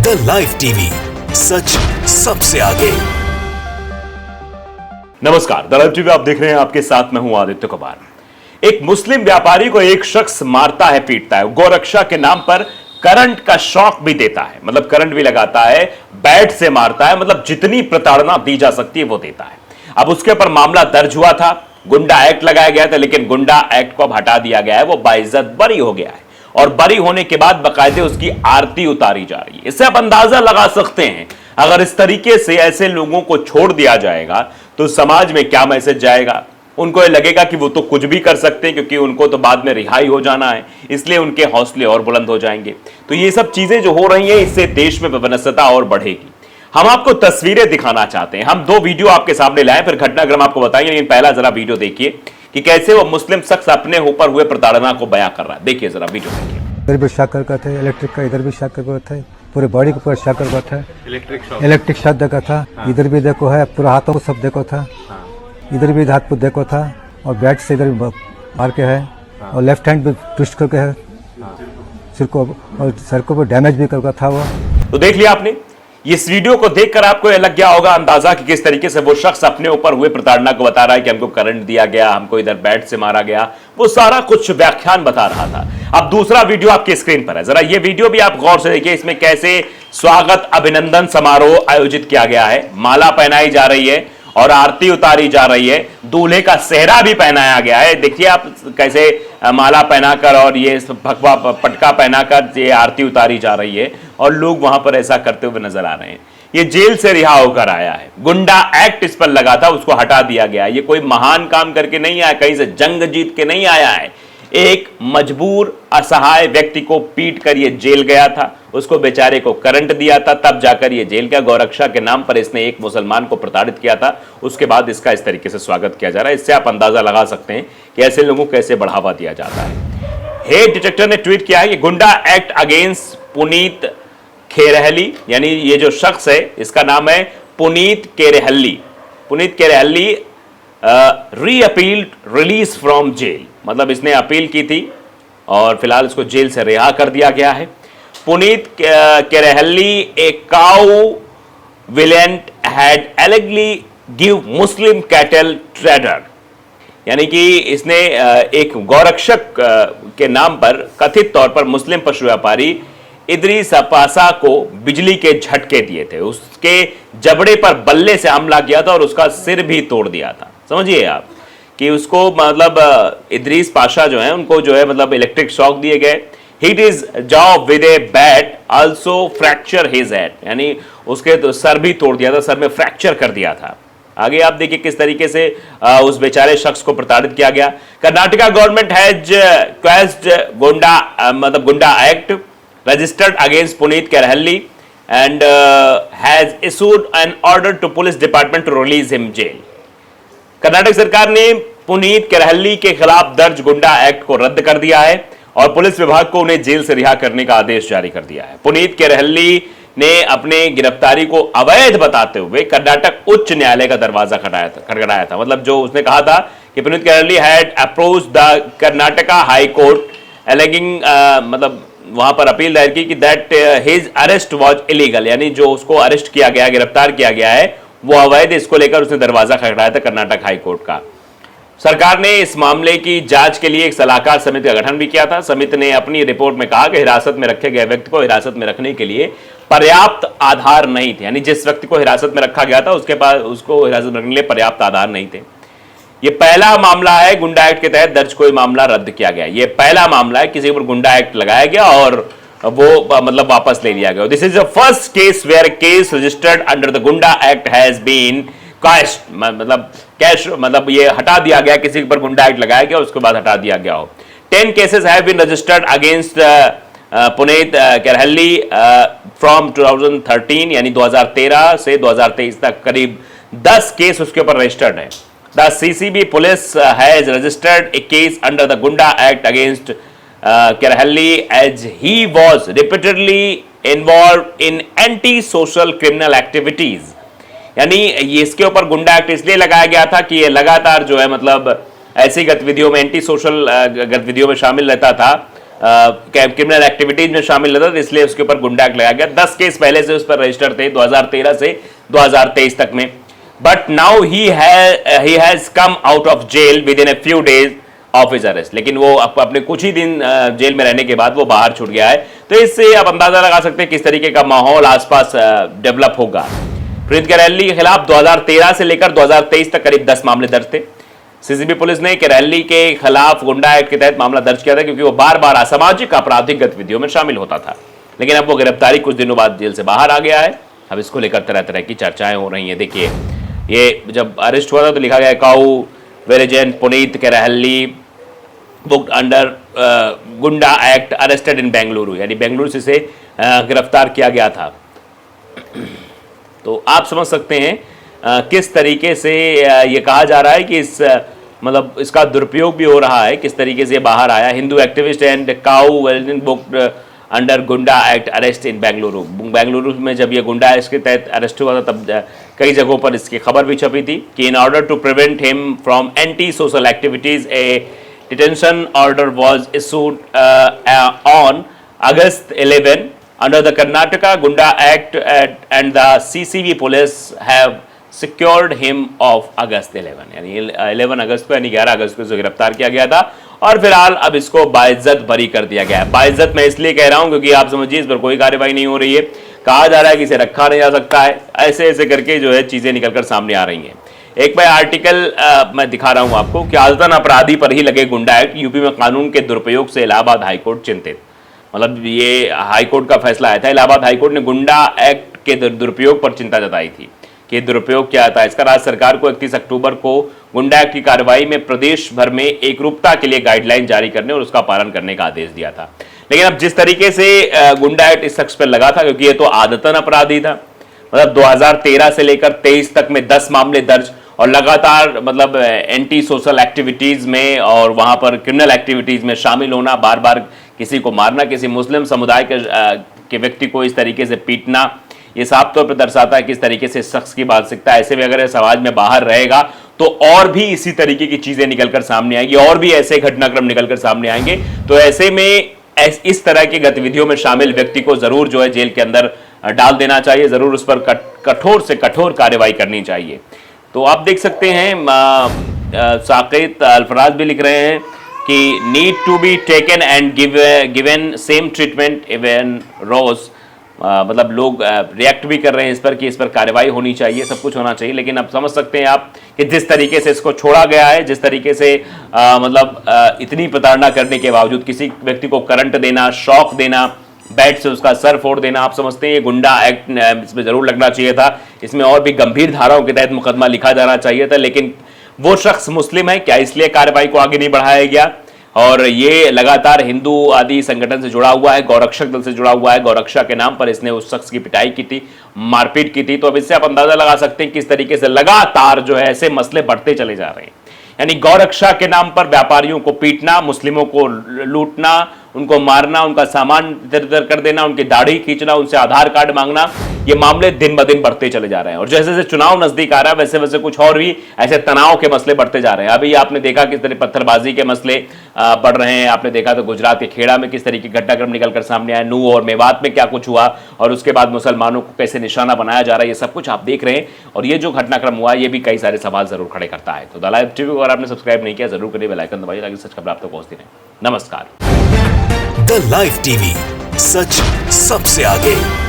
The live TV, सच सबसे आगे। नमस्कार, द लाइव टीवी आप देख रहे हैं, आपके साथ मैं हूं आदित्य कुमार। एक मुस्लिम व्यापारी को एक शख्स मारता है, पीटता है, गौरक्षा के नाम पर करंट का शॉक भी देता है, मतलब करंट भी लगाता है, बैट से मारता है, मतलब जितनी प्रताड़ना दी जा सकती है वो देता है। अब उसके ऊपर मामला दर्ज हुआ था, गुंडा एक्ट लगाया गया था, लेकिन गुंडा एक्ट को अब हटा दिया गया है, वो बाइज्जत बरी हो गया है और बरी होने के बाद बाकायदे उसकी आरती उतारी जा रही है। इससे आप अंदाजा लगा सकते हैं, अगर इस तरीके से ऐसे लोगों को छोड़ दिया जाएगा तो समाज में क्या मैसेज जाएगा। उनको ये लगेगा कि वो तो कुछ भी कर सकते हैं, क्योंकि उनको तो बाद में रिहाई हो जाना है, इसलिए उनके हौसले और बुलंद हो जाएंगे। तो ये सब चीजें जो हो रही हैं, इससे देश में वैमनस्यता और बढ़ेगी। हम आपको तस्वीरें दिखाना चाहते हैं, हम दो वीडियो आपके सामने लाए, फिर घटनाक्रम आपको बताएंगे, लेकिन पहला जरा वीडियो देखिए कि कैसे वो मुस्लिम शख्स अपने ऊपर हुए प्रताड़ना को बयां कर रहा है। देखिए जरा वीडियो देखिए। इधर भी शाकर का था, इलेक्ट्रिक का इधर भी शाकर का था, पूरे बॉडी के ऊपर शाकर का था, इलेक्ट्रिक शॉक देखा था। इधर भी देखो है, पूरा हाथों को सब देखो था, इधर भी हाथ को देखो था, और बैट से इधर मार के है, और लेफ्ट हैंड भी ट्विस्ट करके है, सिर को और सर को डैमेज भी करके था वो। तो देख लिया आपने, इस वीडियो को देखकर आपको यह लग गया होगा अंदाजा कि किस तरीके से वो शख्स अपने ऊपर हुए प्रताड़ना को बता रहा है कि हमको करंट दिया गया, हमको इधर बैट से मारा गया, वो सारा कुछ व्याख्यान बता रहा था। अब दूसरा वीडियो आपकी स्क्रीन पर है, जरा ये वीडियो भी आप गौर से देखिए। इसमें कैसे स्वागत अभिनंदन समारोह आयोजित किया गया है, माला पहनाई जा रही है और आरती उतारी जा रही है, दूल्हे का सेहरा भी पहनाया गया है। देखिए आप कैसे माला पहनाकर और ये भगवा पटका पहनाकर ये आरती उतारी जा रही है और लोग वहां पर ऐसा करते हुए नजर आ रहे हैं। ये जेल से रिहा होकर आया है, गुंडा एक्ट इस पर लगा था, उसको हटा दिया गया। ये कोई महान काम करके नहीं आया, कहीं से जंग जीत के नहीं आया है। एक मजबूर असहाय व्यक्ति को पीट कर ये जेल गया था, उसको बेचारे को करंट दिया था, तब जाकर ये जेल गया। गौरक्षा के नाम पर इसने एक मुसलमान को प्रताड़ित किया था, उसके बाद इसका इस तरीके से स्वागत किया जा रहा है। इससे आप अंदाजा लगा सकते हैं कि ऐसे लोगों को कैसे बढ़ावा दिया जाता है। हेट डिटेक्टर ने ट्वीट किया है कि गुंडा एक्ट अगेंस्ट पुनीत खेरहली, यानी ये जो शख्स है इसका नाम है पुनीत केरेहल्ली। पुनीत केरेहल्ली री अपील्ड रिलीज फ्रॉम जेल, मतलब इसने अपील की थी और फिलहाल इसको जेल से रिहा कर दिया गया है। Puneet Kerehalli a cow vigilante had allegedly give Muslim cattle trader, यानी कि इसने एक गौरक्षक के नाम पर कथित तौर पर मुस्लिम पशु व्यापारी इदरीस पासा को बिजली के झटके दिए थे, उसके जबड़े पर बल्ले से हमला किया था और उसका सिर भी तोड़ दिया था। समझिए आप कि उसको मतलब इदरीस पाशा जो है उनको जो है मतलब इलेक्ट्रिक शॉक दिए गए। Hit is job with a bat also fracture his head, यानी उसके तो सर भी तोड़ दिया था, सर में फ्रैक्चर कर दिया था। आगे आप देखिए किस तरीके से उस बेचारे शख्स को प्रताड़ित किया गया। कर्नाटका गवर्नमेंट हैज क्वेश्ड गुंडा act registered against Puneet Kerehalli and has issued an order to police department to release him jail. Karnataka सरकार ने पुनीत केरहल्ली के खिलाफ दर्ज गुंडा एक्ट को रद्द कर दिया है और पुलिस विभाग को उन्हें जेल से रिहा करने का आदेश जारी कर दिया है। पुनीत केरहल्ली ने अपने गिरफ्तारी को अवैध बताते हुए कर्नाटक उच्च न्यायालय का दरवाजा खटखटाया था। मतलब जो उसने कहा था कि Puneet Kerehalli had approached the Karnataka high court alleging, मतलब वहां पर अपील दायर की कि that his arrest was illegal, यानी जो उसको अरेस्ट किया गया, गिरफ्तार किया गया है वो अवैध। इसको लेकर उसने दरवाजा खटखटाया था कर्नाटक हाई कोर्ट का। सरकार ने इस मामले की जांच के लिए एक सलाहकार समिति का गठन भी किया था। समिति ने अपनी रिपोर्ट में कहा कि हिरासत में रखे गए व्यक्ति को हिरासत में रखने के लिए पर्याप्त आधार नहीं थे, यानी जिस व्यक्ति को हिरासत में रखा गया था उसके पास उसको हिरासत में रखने के लिए पर्याप्त आधार नहीं थे। ये पहला मामला है गुंडा एक्ट के तहत दर्ज कोई मामला रद्द किया गया। ये पहला मामला है किसी पर गुंडा एक्ट लगाया गया और वो मतलब वापस ले लिया गया। This is the first case where case registered under the Goonda act has been quashed, मतलब ये हटा दिया गया, किसी पर गुंडा एक्ट लगाया गया उसके बाद हटा दिया गया हो। 10 cases have been registered against Puneet Kerehalli from 2013, यानी 2013 से 2023 तक करीब 10 केस उसके ऊपर रजिस्टर्ड है। The CCB police has registered a case under the Gunda Act against Kerehalli as he was repeatedly involved in anti-social criminal activities. यानी इसके ऊपर गुंडा एक्ट इसलिए लगाया गया था कि ये लगातार जो है मतलब ऐसी गतिविधियों में, एंटी सोशल गतिविधियों में शामिल रहता था क्रिमिनल एक्टिविटीज में शामिल था, इसलिए उसके ऊपर गुंडा एक्ट लगाया गया। 10 केस पहले से उस पर रजिस्टर थे 2013 से 2023 तक में। But now he has come out of jail within a few days of his arrest. लेकिन वो अपने कुछ ही दिन जेल में रहने के बाद वो बाहर छूट गया है। तो इससे आप अंदाजा लगा सकते हैं किस तरीके का माहौल आसपास डेवलप होगा। प्रीत करैली के खिलाफ 2013 से लेकर 2023 तक करीब 10 मामले दर्ज थे। सीसीबी पुलिस ने करैली के खिलाफ गुंडा एक्ट के तहत मामला दर्ज किया था, क्योंकि वो बार बार असामाजिक आपराधिक गतिविधियों में शामिल होता था। लेकिन अब वो गिरफ्तारी कुछ दिनों बाद जेल से बाहर आ गया है। अब इसको लेकर तरह तरह की चर्चाएं हो रही हैं। देखिए, ये जब अरेस्ट हुआ था तो लिखा गया काऊ वेरेजेंट पुनीत करैली booked under goonda act arrested in Bengaluru, यानी बेंगलुरु से इसे गिरफ्तार किया गया था। तो आप समझ सकते हैं किस तरीके से ये कहा जा रहा है कि मतलब इसका दुरुपयोग भी हो रहा है, किस तरीके से बाहर आया। Hindu activist and cow vigilante booked under goonda act arrest in Bengaluru. Bengaluru में जब ये गुंडा एक्ट के तहत अरेस्ट हुआ था तब कई जगहों पर इसकी खबर भी छपी थी कि in order to prevent him from anti social activities a detention order was issued on August 11 under the Karnataka Gunda Act and the CCB police have secured him of August 11, यानी 11 अगस्त को यानी 11 अगस्त को गिरफ्तार किया गया था और फिलहाल अब इसको बाइज्जत बरी कर दिया गया है। बाइज्जत मैं इसलिए कह रहा हूं क्योंकि आप समझिए इस पर कोई कार्रवाई नहीं हो रही है। कहा जा रहा है कि इसे रखा नहीं जा सकता है, ऐसे ऐसे करके जो है चीजें निकलकर सामने आ रही हैं। एक मैं आर्टिकल मैं दिखा रहा हूं आपको कि आदतन अपराधी पर ही लगे गुंडा एक्ट, यूपी में कानून के दुरुपयोग से इलाहाबाद हाईकोर्ट चिंतित। मतलब ये हाईकोर्ट का फैसला आया था। इलाहाबाद हाईकोर्ट ने गुंडा एक्ट के दुरुपयोग पर चिंता जताई थी कि दुरुपयोग क्या था इसका। राज्य सरकार को 31 अक्टूबर को गुंडा एक्ट की कार्रवाई में प्रदेश भर में एकरूपता के लिए गाइडलाइन जारी करने और उसका पालन करने का आदेश दिया था। लेकिन अब जिस तरीके से गुंडा एक्ट इस शख्स पर लगा था, क्योंकि ये तो आदतन अपराधी था, मतलब 2013 से लेकर 23 तक में 10 मामले दर्ज और लगातार मतलब एंटी सोशल एक्टिविटीज में और वहां पर क्रिमिनल एक्टिविटीज में शामिल होना, बार बार किसी को मारना, किसी मुस्लिम समुदाय के व्यक्ति को इस तरीके से पीटना, ये साफ तौर पर दर्शाता है किस तरीके से शख्स की मानसिकता। ऐसे में अगर समाज में बाहर रहेगा तो और भी इसी तरीके की चीजें निकलकर सामने आएंगी और भी ऐसे घटनाक्रम निकलकर सामने आएंगे। तो ऐसे में इस तरह की गतिविधियों में शामिल व्यक्ति को जरूर जो है जेल के अंदर डाल देना चाहिए, जरूर उस पर कठोर से कठोर कार्रवाई करनी चाहिए। तो आप देख सकते हैं साकित अल्फराज भी लिख रहे हैं कि need to be taken and given same treatment even rose. मतलब लोग रिएक्ट भी कर रहे हैं इस पर कि इस पर कार्रवाई होनी चाहिए, सब कुछ होना चाहिए। लेकिन अब समझ सकते हैं आप कि जिस तरीके से इसको छोड़ा गया है, जिस तरीके से इतनी प्रताड़ना करने के बावजूद किसी व्यक्ति को करंट देना, शॉक देना, बैट से उसका सर फोड़ देना, आप समझते हैं ये गुंडा एक्ट इसमें जरूर लगना चाहिए था। इसमें और भी गंभीर धाराओं के तहत मुकदमा लिखा जाना चाहिए था। लेकिन वो शख्स मुस्लिम है क्या, इसलिए कार्रवाई को आगे नहीं बढ़ाया गया। और ये लगातार हिंदू आदि संगठन से जुड़ा हुआ है, गौरक्षक दल से जुड़ा हुआ है। गौरक्षा के नाम पर इसने उस शख्स की पिटाई की थी, मारपीट की थी। तो अब इससे आप अंदाजा लगा सकते हैं किस तरीके से लगातार जो है ऐसे मसले बढ़ते चले जा रहे हैं। यानी गौरक्षा के नाम पर व्यापारियों को पीटना, मुस्लिमों को लूटना, उनको मारना, उनका सामान इधर उधर कर देना, उनकी दाढ़ी खींचना, उनसे आधार कार्ड मांगना, ये मामले दिन ब दिन बढ़ते चले जा रहे हैं। और जैसे जैसे चुनाव नजदीक आ रहा है वैसे वैसे कुछ और भी ऐसे तनाव के मसले बढ़ते जा रहे हैं। अभी आपने देखा किस तरह पत्थरबाजी के मसले बढ़ रहे हैं। आपने देखा तो गुजरात के खेड़ा में किस तरीके घटनाक्रम निकलकर सामने आया, नूह और मेवात में क्या कुछ हुआ और उसके बाद मुसलमानों को कैसे निशाना बनाया जा रहा है, ये सब कुछ आप देख रहे हैं। और ये जो घटनाक्रम हुआ ये भी कई सारे सवाल जरूर खड़े करता है। तो द लाइव टीवी को अगर आपने सब्सक्राइब नहीं किया जरूर करिए, बेल आइकन दबाइए ताकि सच खबर आप तक पहुंचती रहे। नमस्कार। द लाइव टीवी, सच सबसे आगे।